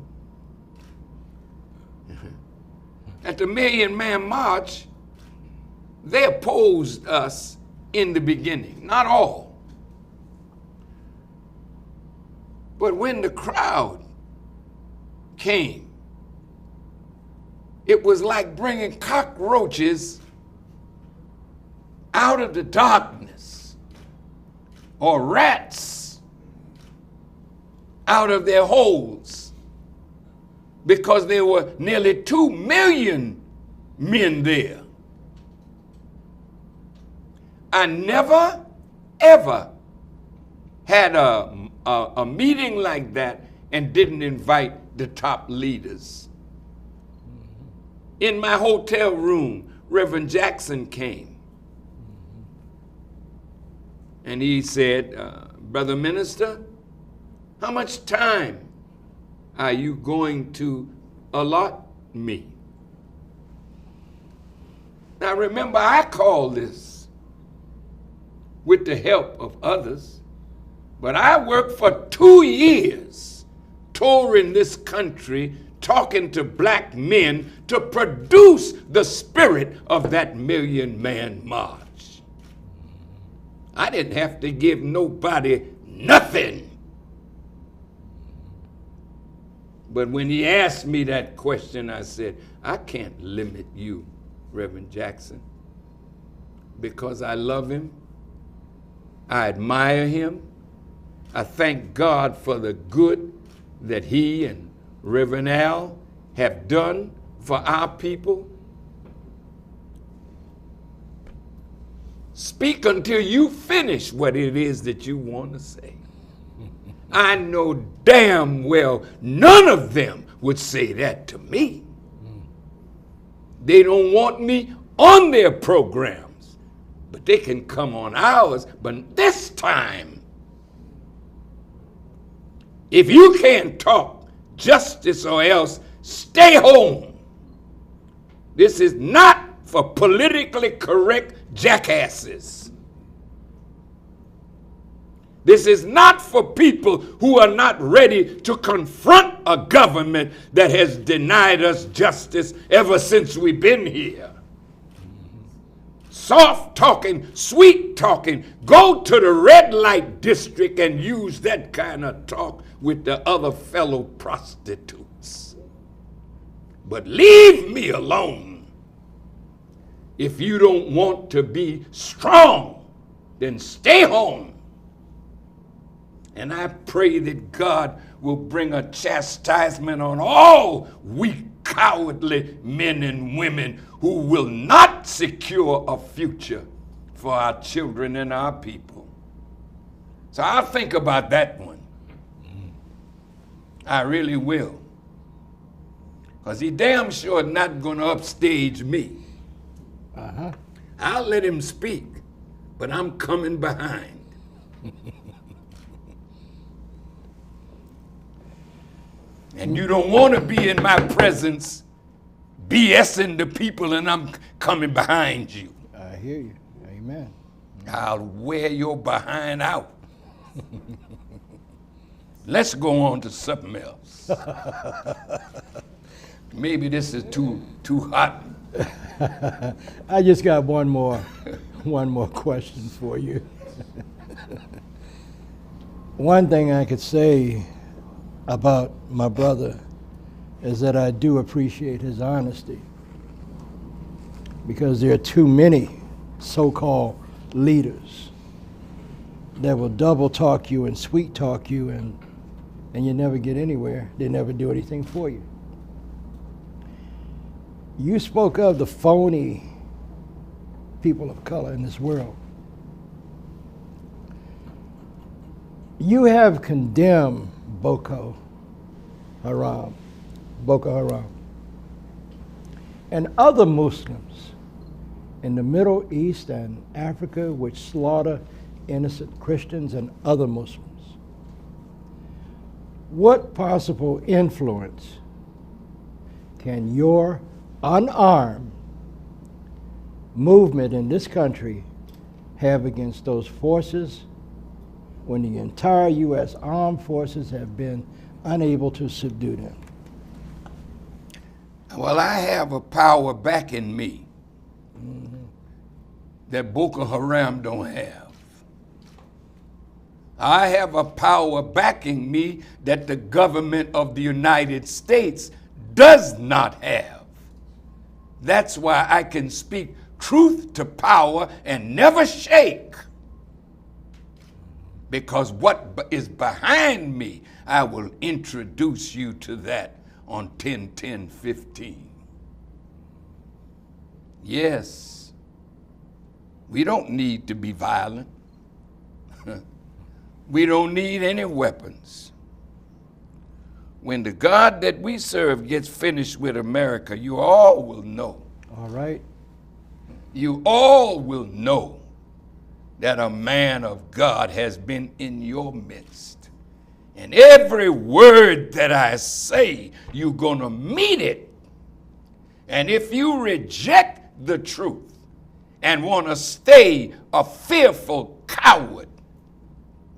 At the Million Man March, they opposed us in the beginning, not all. But when the crowd came, it was like bringing cockroaches out of the darkness, or rats out of their holes, because there were nearly 2 million men there. I never, ever had a meeting like that and didn't invite the top leaders. In my hotel room, Reverend Jackson came. And he said, Brother Minister, how much time are you going to allot me? Now remember, I called this with the help of others, but I worked for 2 years touring this country, talking to black men to produce the spirit of that Million Man March. I didn't have to give nobody nothing. But when he asked me that question, I said, I can't limit you, Reverend Jackson, because I love him. I admire him. I thank God for the good that he and Reverend Al have done for our people. Speak until you finish what it is that you want to say. I know damn well none of them would say that to me. They don't want me on their programs, but they can come on ours. But this time, if you can't talk justice or else, stay home. This is not for politically correct jackasses. This is not for people who are not ready to confront a government that has denied us justice ever since we've been here. Soft talking, sweet talking, go to the red light district and use that kind of talk with the other fellow prostitutes. But leave me alone. If you don't want to be strong, then stay home. And I pray that God will bring a chastisement on all weak, cowardly men and women who will not secure a future for our children and our people. So I'll think about that one. I really will. Because he damn sure not going to upstage me. I'll let him speak, but I'm coming behind. And you don't want to be in my presence BSing the people and I'm coming behind you. I hear you. Amen. I'll wear your behind out. Let's go on to something else. Maybe this is too hot. I just got one more question for you. One thing I could say about my brother is that I do appreciate his honesty, because there are too many so-called leaders that will double talk you and sweet talk you, and you never get anywhere. They never do anything for you. You spoke of the phony people of color in this world. You have condemned Boko Haram, and other Muslims in the Middle East and Africa which slaughter innocent Christians and other Muslims. What possible influence can your unarmed movement in this country have against those forces when the entire U.S. armed forces have been unable to subdue them? Well, I have a power backing me that Boko Haram don't have. I have a power backing me that the government of the United States does not have. That's why I can speak truth to power and never shake. Because what is behind me, I will introduce you to that on 10/10/15. Yes, we don't need to be violent. We don't need any weapons. When the God that we serve gets finished with America, you all will know. All right. You all will know that a man of God has been in your midst. And every word that I say, you're going to meet it. And if you reject the truth and want to stay a fearful coward,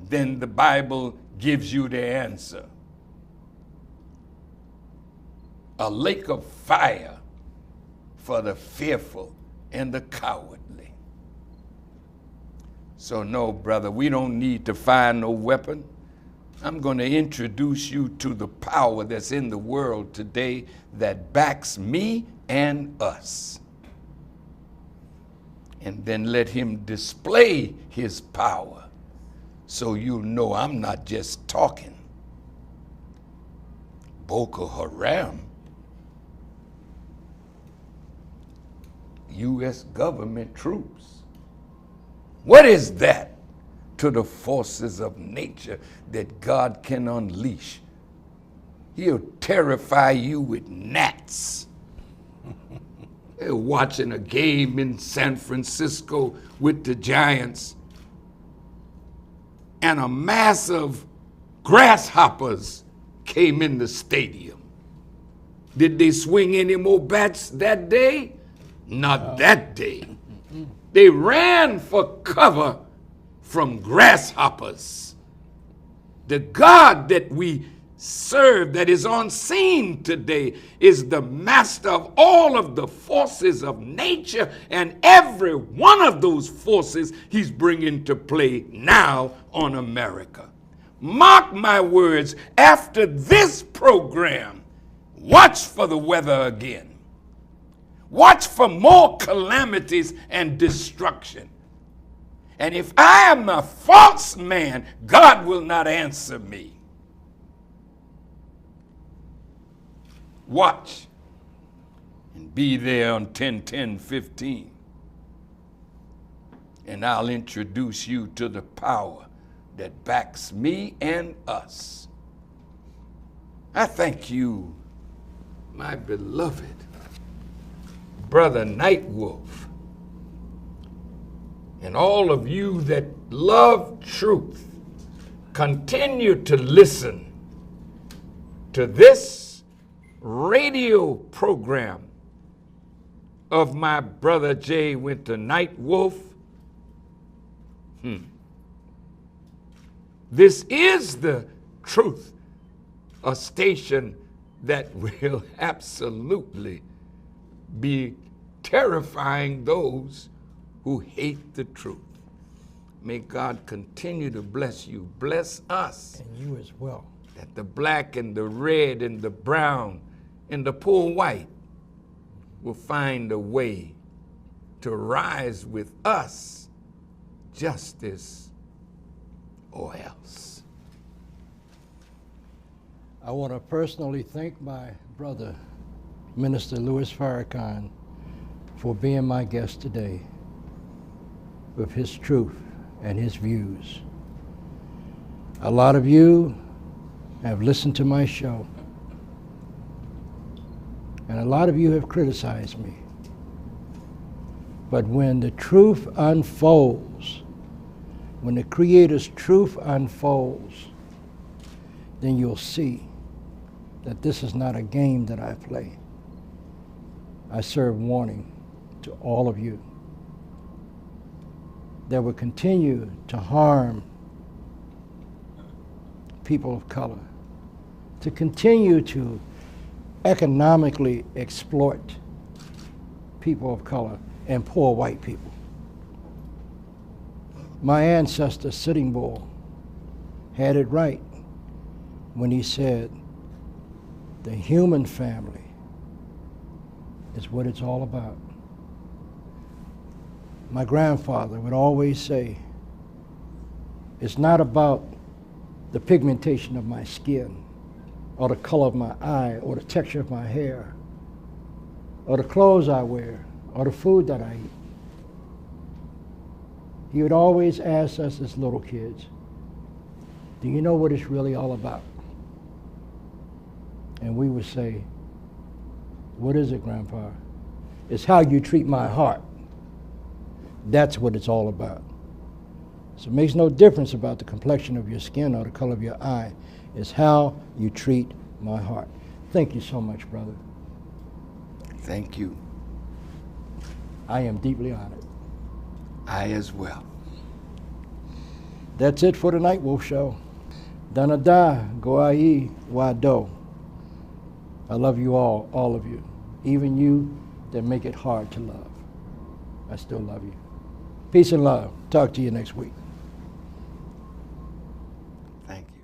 then the Bible gives you the answer. A lake of fire for the fearful and the cowardly. So no, brother, we don't need to find no weapon. I'm going to introduce you to the power that's in the world today that backs me and us. And then let him display his power so you'll know I'm not just talking. Boko Haram, U.S. government troops. What is that to the forces of nature that God can unleash? He'll terrify you with gnats. They're watching a game in San Francisco with the Giants, and a mass of grasshoppers came in the stadium. Did they swing any more bats that day? Not that day. They ran for cover from grasshoppers. The God that we serve, that is on scene today, is the master of all of the forces of nature, and every one of those forces he's bringing to play now on America. Mark my words, after this program, watch for the weather again. Watch for more calamities and destruction. And if I am a false man, God will not answer me. Watch and be there on 10/10/15. And I'll introduce you to the power that backs me and us. I thank you, my beloved brother Nightwolf, and all of you that love truth. Continue to listen to this radio program of my brother Jay Winter Nightwolf. This is the truth, a station that will absolutely be terrifying those who hate the truth. May God continue to bless you. Bless us. And you as well. That the black and the red and the brown and the poor white will find a way to rise with us justice or else. I want to personally thank my brother, Minister Louis Farrakhan, for being my guest today with his truth and his views. A lot of you have listened to my show, and a lot of you have criticized me. But when the truth unfolds, when the Creator's truth unfolds, then you'll see that this is not a game that I play. I serve warning to all of you that will continue to harm people of color, to continue to economically exploit people of color and poor white people. My ancestor, Sitting Bull, had it right when he said, the human family is what it's all about. My grandfather would always say, it's not about the pigmentation of my skin, or the color of my eye, or the texture of my hair, or the clothes I wear, or the food that I eat. He would always ask us as little kids, do you know what it's really all about? And we would say, what is it, Grandpa? It's how you treat my heart. That's what it's all about. So it makes no difference about the complexion of your skin or the color of your eye. It's how you treat my heart. Thank you so much, brother. Thank you. I am deeply honored. I as well. That's it for the Night Wolf Show. Danada, Goai, Wado. I love you all of you, even you that make it hard to love. I still love you. Peace and love. Talk to you next week. Thank you.